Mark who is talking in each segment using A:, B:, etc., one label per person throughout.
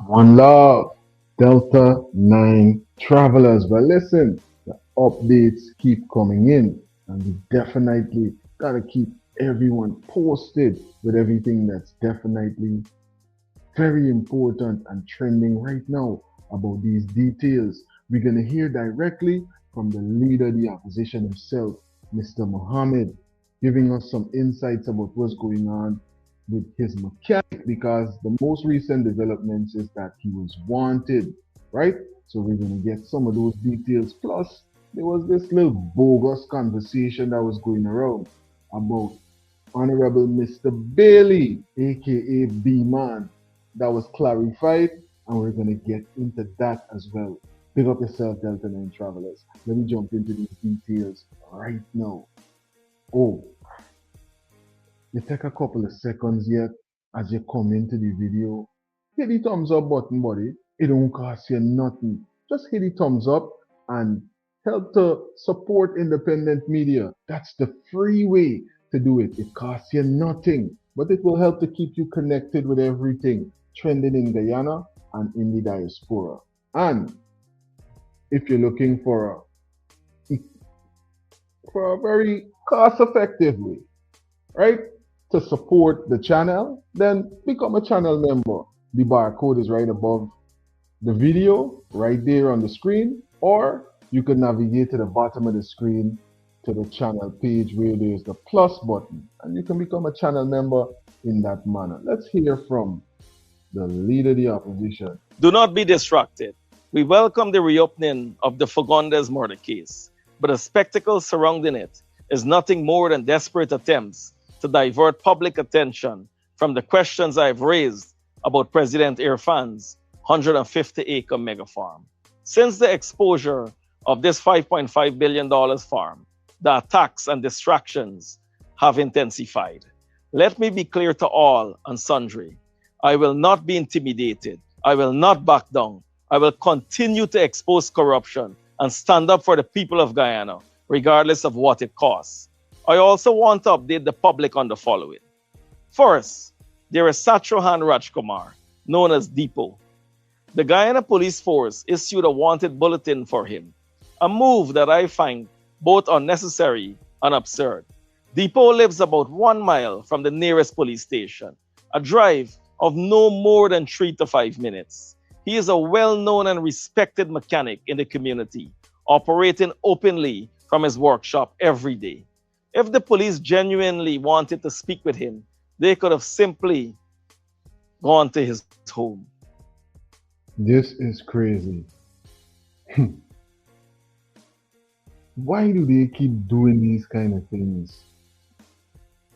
A: One love, Delta 9 travelers. But listen, the updates keep coming in, and we definitely gotta keep everyone posted with everything that's definitely very important and trending right now about these details. We're gonna hear directly from the leader of the opposition himself, Mr. Mohamed, giving us some insights about what's going on with his mechanic because the most recent developments is that he was wanted, right? So we're gonna get some of those details. Plus, there was this little bogus conversation that was going around about Honorable Mr. Bailey, aka Beeman, that was clarified, and we're gonna get into that as well. Pick up yourself, Delta 9 travelers. Let me jump into these details right now. Oh, you take a couple of seconds yet as you come into the video. Hit the thumbs up button, buddy. It don't cost you nothing. Just hit the thumbs up and help to support independent media. That's the free way to do it. It costs you nothing, but it will help to keep you connected with everything trending in Guyana and in the diaspora. And if you're looking for a very cost-effective way, right, to support the channel, then become a channel member. The barcode is right above the video, right there on the screen, or you can navigate to the bottom of the screen to the channel page where there's the plus button, and you can become a channel member in that manner. Let's hear from the leader of the opposition.
B: Do not be distracted. We welcome the reopening of the Fagundes murder case, but the spectacle surrounding it is nothing more than desperate attempts to divert public attention from the questions I've raised about President Irfan's 150-acre mega farm. Since the exposure of this $5.5 billion farm, the attacks and distractions have intensified. Let me be clear to all and sundry. I will not be intimidated. I will not back down. I will continue to expose corruption and stand up for the people of Guyana, regardless of what it costs. I also want to update the public on the following. First, there is Satrohan Rajkumar, known as Depot. The Guyana Police Force issued a wanted bulletin for him, a move that I find both unnecessary and absurd. Depot lives about 1 mile from the nearest police station, a drive of no more than 3 to 5 minutes. He is a well-known and respected mechanic in the community, operating openly from his workshop every day. If the police genuinely wanted to speak with him, they could have simply gone to his home.
A: This is crazy. Why do they keep doing these kind of things?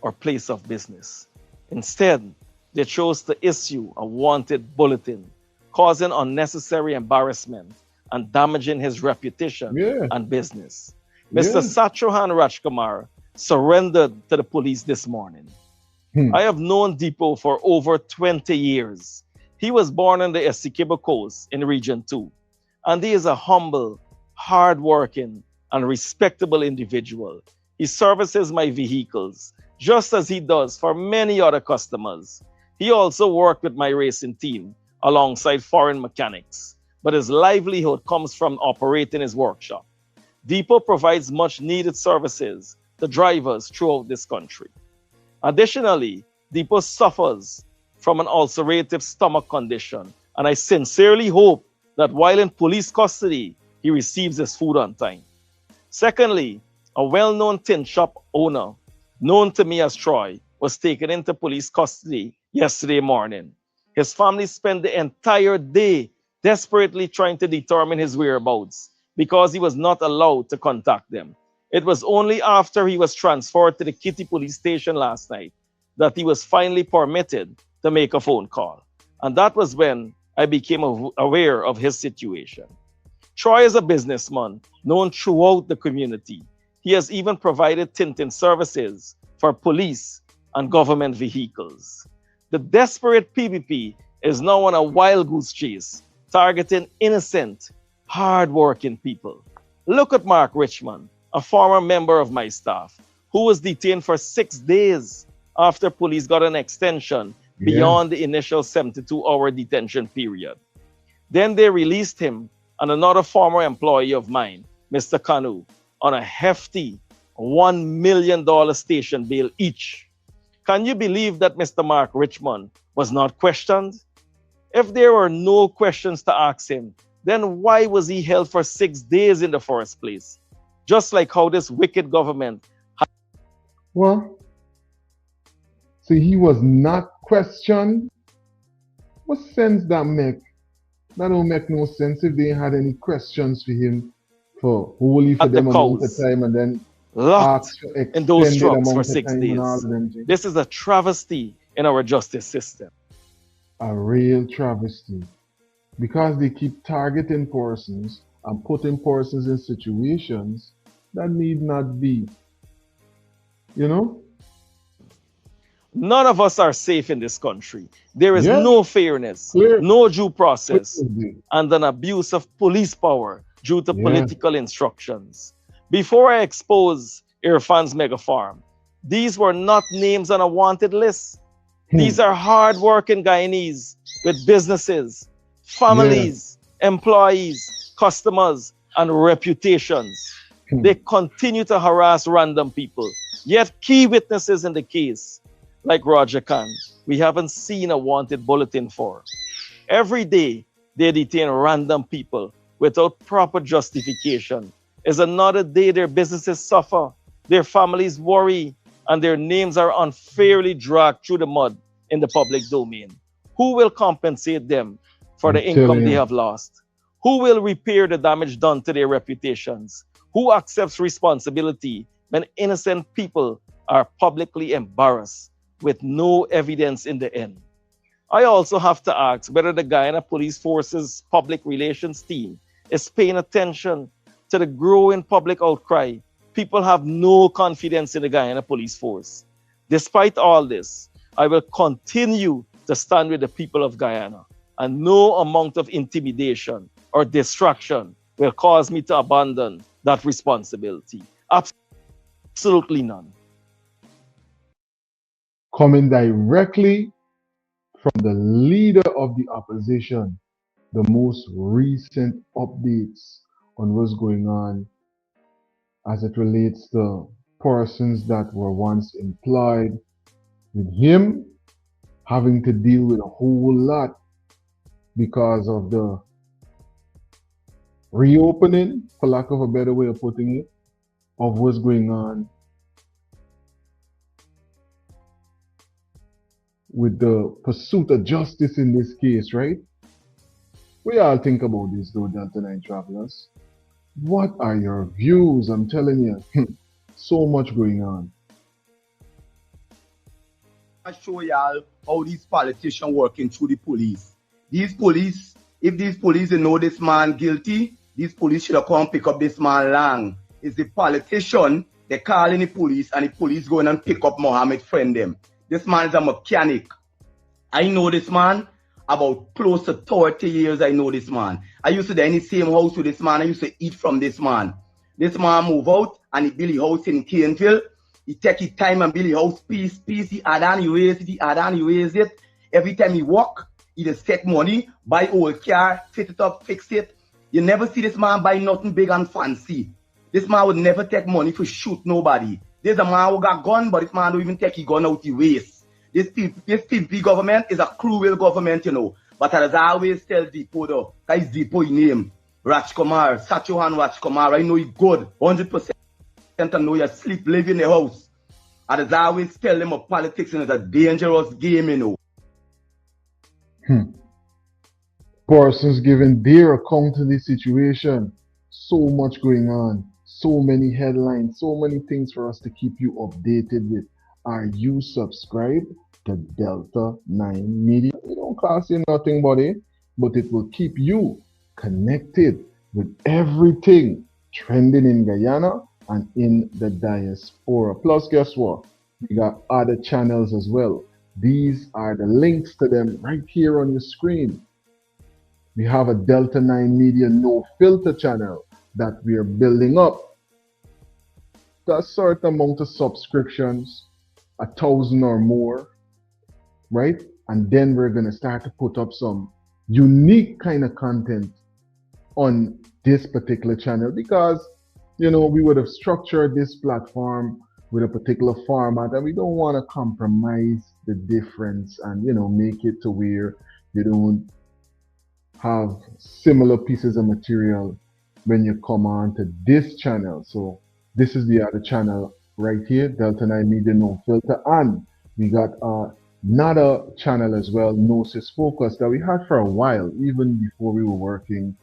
B: Or place of business. Instead, they chose to issue a wanted bulletin, causing unnecessary embarrassment and damaging his reputation and business. Mr. Satrohan Rajkumar surrendered to the police this morning. I have known Depot for over 20 years. He was born on the Essequibo Coast in Region 2, and he is a humble, hard-working, and respectable individual. He services my vehicles, just as he does for many other customers. He also worked with my racing team alongside foreign mechanics, but his livelihood comes from operating his workshop. Depot provides much needed services to drivers throughout this country. Additionally, Depot suffers from an ulcerative stomach condition, and I sincerely hope that while in police custody, he receives his food on time. Secondly, a well-known tin shop owner, known to me as Troy, was taken into police custody yesterday morning. His family spent the entire day desperately trying to determine his whereabouts because he was not allowed to contact them. It was only after he was transferred to the Kitty police station last night that he was finally permitted to make a phone call. And that was when I became aware of his situation. Troy is a businessman known throughout the community. He has even provided tinting services for police and government vehicles. The desperate PPP is now on a wild goose chase, targeting innocent, hard-working people. Look at Mark Richmond, a former member of my staff, who was detained for 6 days after police got an extension
A: Yeah.
B: beyond the initial 72-hour detention period. Then they released him and another former employee of mine, Mr. Kanu, on a hefty $1 million station bail each. Can you believe that Mr. Mark Richmond was not questioned? If there were no questions to ask him, then why was he held for 6 days in the first place? Just like how this wicked government.
A: Well, so he was not questioned. What sense that make? That don't make no sense if they had any questions for him for wholly for
B: At the
A: them amount of
B: cows,
A: time and then
B: locked
A: ask for
B: in those
A: extended
B: trucks for
A: amount of
B: 6
A: time and all of
B: days.
A: them things.
B: This is a travesty in our justice system.
A: A real travesty. Because they keep targeting persons and putting persons in situations that need not be. You know?
B: None of us are safe in this country. There is
A: Yeah,
B: no fairness,
A: clear.
B: no due process,
A: Clearly.
B: and an abuse of police power due to
A: Yeah.
B: political instructions. Before I expose Irfan's mega farm, these were not names on a wanted list. These are hard-working Guyanese with businesses, families, employees, customers, and reputations. They continue to harass random people, yet key witnesses in the case, like Roger Khan, we haven't seen a wanted bulletin for. Every day, they detain random people without proper justification. Is another day their businesses suffer, their families worry, and their names are unfairly dragged through the mud in the public domain. Who will compensate them for the income they have lost? Who will repair the damage done to their reputations? Who accepts responsibility when innocent people are publicly embarrassed with no evidence in the end? I also have to ask whether the Guyana Police Force's public relations team is paying attention to the growing public outcry. People have no confidence in the Guyana Police Force. Despite all this, I will continue to stand with the people of Guyana, and no amount of intimidation or distraction will cause me to abandon that responsibility. Absolutely none.
A: Coming directly from the leader of the opposition, the most recent updates on what's going on as it relates to persons that were once employed, with him having to deal with a whole lot because of the reopening, for lack of a better way of putting it, of what's going on with the pursuit of justice in this case, right? We all think about this though, Delta 9 travelers. What are your views? I'm telling you, so much going on.
C: I show y'all how these politicians working through the police. These police, if these police know this man guilty, these police should have come pick up this man long. It's the politician, they calling the police and the police going and pick up Mohamed friend them. This man is a mechanic. I know this man about close to 30 years. I know this man. I used to be in the same house with this man. I used to eat from this man. This man move out and he build a house in Caneville. He take his time and build a house piece. He add on, he raise it, he add on, he raise it. Every time he walk, he just take money, buy old car, fit it up, fix it. You never see this man buy nothing big and fancy. This man would never take money for shoot nobody. There's a man who got gun, but this man don't even take his gun out the waist. This PPP government is a cruel government, you know. But as I always tell Depot though, that is Depot name. Rajkumar, Satyohan Rajkumar, I know he good, 100%. I know you sleep, live in the house. And as I always tell them, politics is a dangerous game, you know.
A: Persons giving their account to this situation. So much going on. So many headlines. So many things for us to keep you updated with. Are you subscribed to Delta 9 Media? It don't cost you nothing, buddy, but it will keep you connected with everything trending in Guyana and in the diaspora. Plus, guess what? We got other channels as well. These are the links to them right here on your screen. We have a Delta 9 Media No Filter channel that we are building up. There's a certain amount of subscriptions, 1,000 or more, right? And then we're going to start to put up some unique kind of content on this particular channel because, we would have structured this platform with a particular format and we don't want to compromise the difference and, make it to where you don't have similar pieces of material when you come on to this channel. So this is the other channel right here, Delta 9MEDIA No Filter, and we got another channel as well, Gnosis Focus, that we had for a while, even before we were working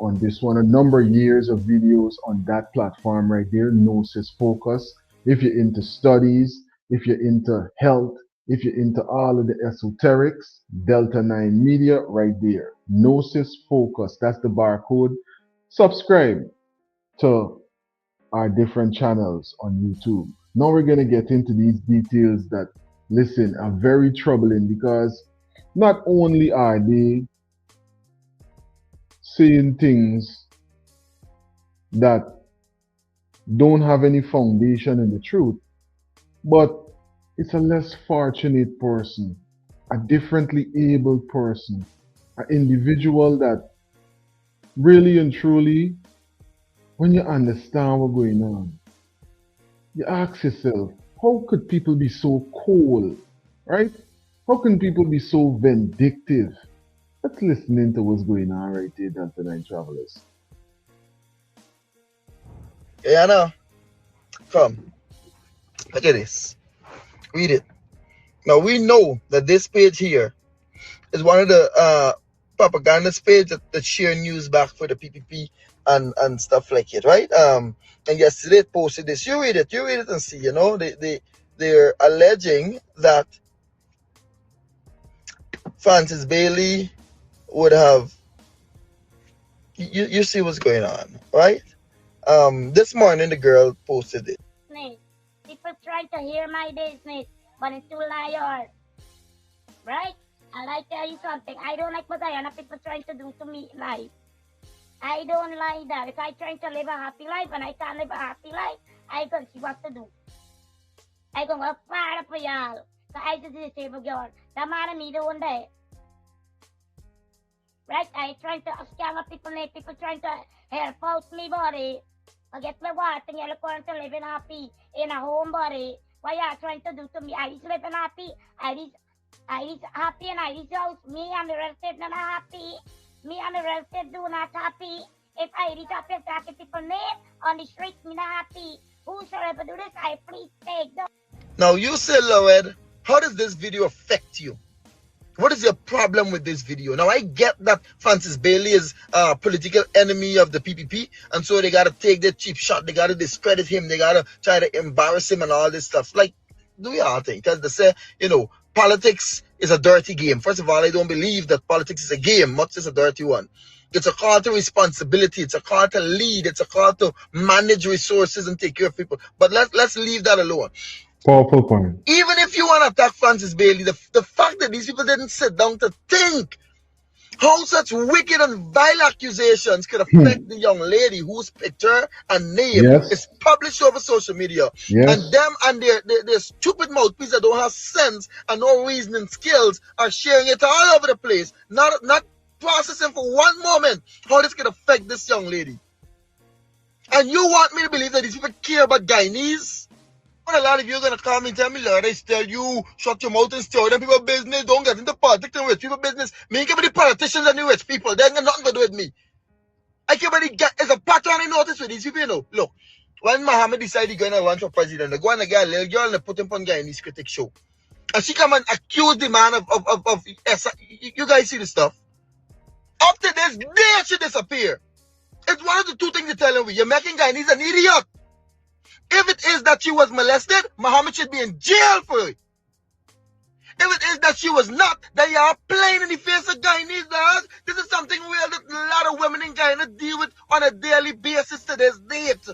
A: on this one. A number of years of videos on that platform right there, Gnosis Focus. If you're into studies, if you're into health, if you're into all of the esoterics, Delta 9MEDIA right there. Gnosis Focus, that's the barcode. Subscribe to our different channels on YouTube. Now we're going to get into these details that, listen, are very troubling because not only are they saying things that don't have any foundation in the truth, but it's a less fortunate person, a differently abled person, an individual that really and truly, when you understand what's going on, you ask yourself, how could people be so cold, right? How can people be so vindictive? Let's listen into what's going on right here, Delta 9 Travelers.
D: Guyana, come. Look at this. Read it. Now we know that this page here is one of the propaganda page that share news back for the PPP and stuff like it, right? And yesterday it posted this. You read it and see. They're alleging that Francis Bailey would have. You see what's going on, right? This morning the girl posted it.
E: People try to hear my business, but it's too liars, right? I like to tell you something. I don't like what Guyana people trying to do to me in life. I don't like that. If I trying to live a happy life and I can't live a happy life, I can see what to do. I can work hard for y'all. So I just disabled girl. That man me doing that. Right? I trying to scam people, people trying to help out me body. I get my water and you're going to live happy in a home body. What you trying to do to me? I is living happy. I is happy and I is house. Me and the relative not happy. Me and the relative do not happy. If I is happy, talking people name on the street, me not happy. Who shall ever do this? I please take them.
D: Now you say, Loed, how does this video affect you? What is your problem with this video? Now, I get that Francis Bailey is a political enemy of the PPP, and so they got to take their cheap shot. They got to discredit him. They got to try to embarrass him and all this stuff. Like, do y'all think? Because they say, politics is a dirty game. First of all, I don't believe that politics is a game, much as a dirty one. It's a call to responsibility. It's a call to lead. It's a call to manage resources and take care of people. But let's leave that alone.
A: Powerful point.
D: Even if you want to attack Francis Bailey, the fact that these people didn't sit down to think how such wicked and vile accusations could affect the young lady whose picture and name is published over social media. And them and their stupid mouthpiece that don't have sense and no reasoning skills are sharing it all over the place, not processing for one moment how this could affect this young lady. And you want me to believe that these people care about Guyanese? A lot of you are going to come and tell me, Lord, I tell you, shut your mouth and steer them people business. Don't get into politics and rich people business. Me ain't give me the politicians and the rich people. They ain't got nothing to do with me. I can't really get, as a pattern I notice with these people, Look, when Mohamed decided he's going to run for president, they go and get a little girl and they put him on Guyanese critic show. And she come and accuse the man of you guys see the stuff? Up to this day, she disappear. It's one of the two things they're telling me. You're making Guyanese an idiot. If it is that she was molested, Mohamed should be in jail for it. If it is that she was not, then you are playing in the face of Guyanese, dog. This is something real that a lot of women in Guyana deal with on a daily basis to this date.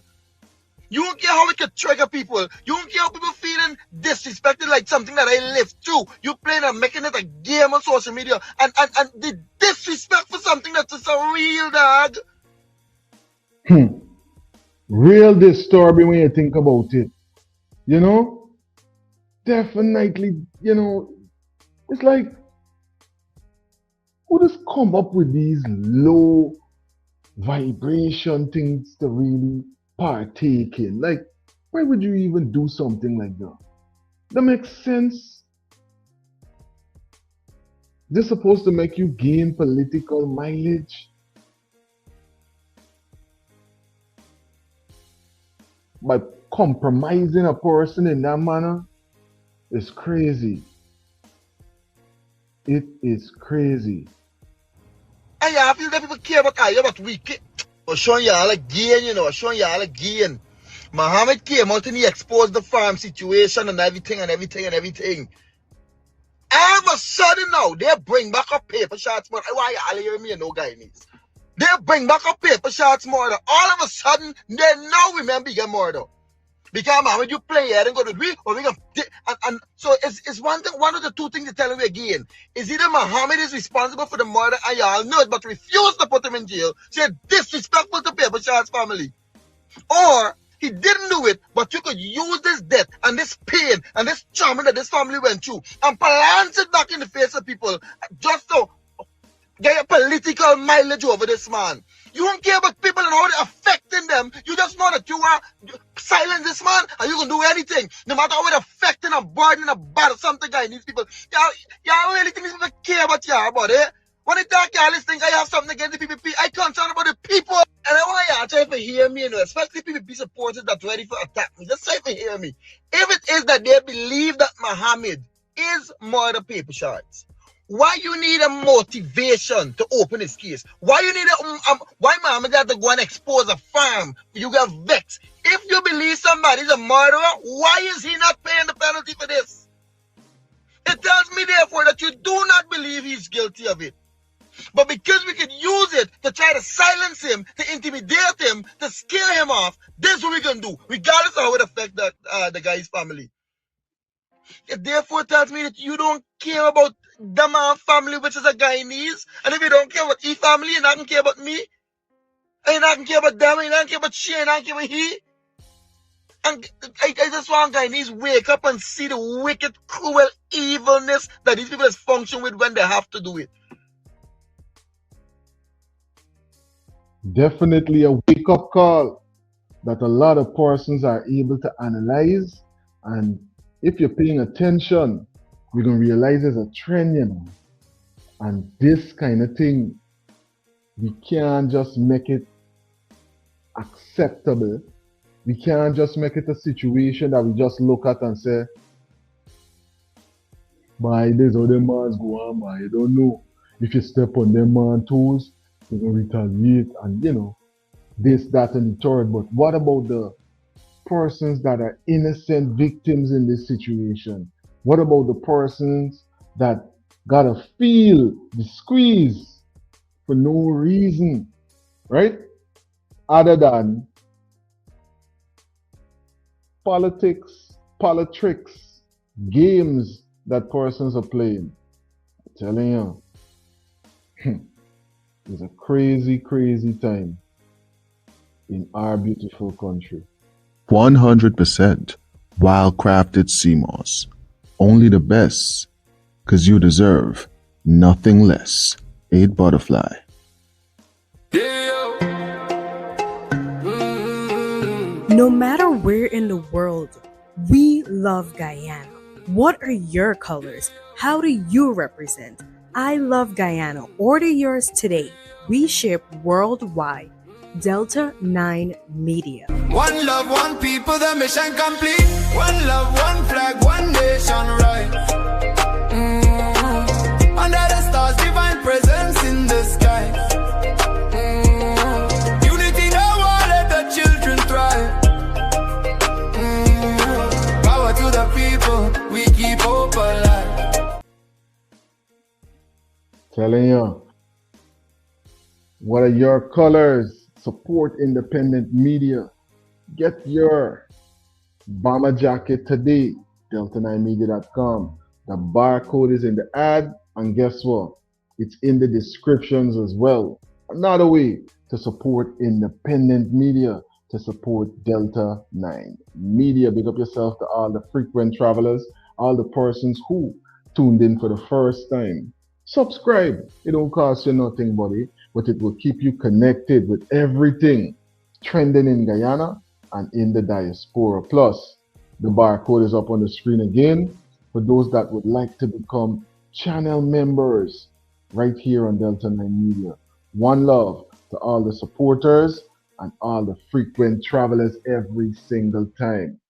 D: You don't care how it could trigger people. You don't care how people feeling disrespected like something that I lived through. You playing and making it a game on social media. And the disrespect for something that's just a real, dog.
A: Real disturbing when you think about it. Definitely, it's like Who just come up with these low vibration things to really partake in? Like, why would you even do something like that? That makes sense. This supposed to make you gain political mileage. By compromising a person in that manner is crazy. It is crazy.
D: And I feel that people care about but we or showing y'all again, you know, showing y'all again. Mohamed came out and he exposed the farm situation and everything. All of a sudden now, they bring back up paper shots more. Why y'all hear me and no Guyanese? They bring back up paper shots murder. All of a sudden, they now remember get murder. Because man, when you play here, then go to we or we gonna and so it's one of the two things they tell me again. Is either Mohamed is responsible for the murder and y'all know it, but refuse to put him in jail, said disrespectful to paper shots family. Or he didn't do it, but you could use this death and this pain and this trauma that this family went through and plants it back in the face of people just to get a political mileage over this man. You don't care about people and how they're affecting them. You just know that you are silent this man and you can do anything. No matter how it's affecting and burdening about something guy these people. Y'all really think these people care about y'all about it? When they talk y'all think I have something against the PPP, I concern about the people. And I want y'all try to hear me, you know, especially PPP supporters that's ready for attack me. Just try to hear me. If it is that they believe that Mohamed is murder paper shots, why you need a motivation to open this case? Why you need why Mohamed got to go and expose a farm? You got vexed. If you believe somebody's a murderer, why is he not paying the penalty for this? It tells me therefore that you do not believe he's guilty of it. But because we could use it to try to silence him, to intimidate him, to scare him off, this is what we're going to do, regardless of how it affects the guy's family. It therefore tells me that you don't care about the man family, which is a Guyanese. And if you don't care about his family, you're not going to care about me. And you're not going to care about them, and you're not going to care about she, and you're not going to care about he. And I just want Guyanese wake up and see the wicked, cruel evilness that these people function with when they have to do it.
A: Definitely a wake-up call that a lot of persons are able to analyze, and if you're paying attention, you're going to realize there's a trend, you know. And this kind of thing, we can't just make it acceptable. We can't just make it a situation that we just look at and say, "By this other man's go on, by you don't know. If you step on them man's toes, they're going to retaliate," and you know, this, that, and the third. But what about the persons that are innocent victims in this situation? What about the persons that gotta feel the squeeze for no reason, right? Other than politics, games that persons are playing. I'm telling you, it's a crazy, crazy time in our beautiful country.
F: 100% wildcrafted sea moss. Only the best, 'cause you deserve nothing less. 8 Butterfly.
G: No matter where in the world, we love Guyana. What are your colors? How do you represent? I love Guyana. Order yours today. We ship worldwide. Delta 9MEDIA.
H: One love, one people, the mission complete. One love, one flag, one nation, right? Under the stars, divine presence in the sky. Unity, no war, let the children thrive. Power to the people, we keep hope alive.
A: Telling you, what are your colors? Support independent media. Get your bomber jacket today. Delta9media.com. The barcode is in the ad, and guess what? It's in the descriptions as well. Another way to support independent media, to support Delta 9 Media. Big up yourself to all the frequent travelers, all the persons who tuned in for the first time. Subscribe. It don't cost you nothing, buddy, but it will keep you connected with everything trending in Guyana and in the diaspora. Plus, the barcode is up on the screen again for those that would like to become channel members right here on Delta 9 Media. One love to all the supporters and all the frequent travelers every single time.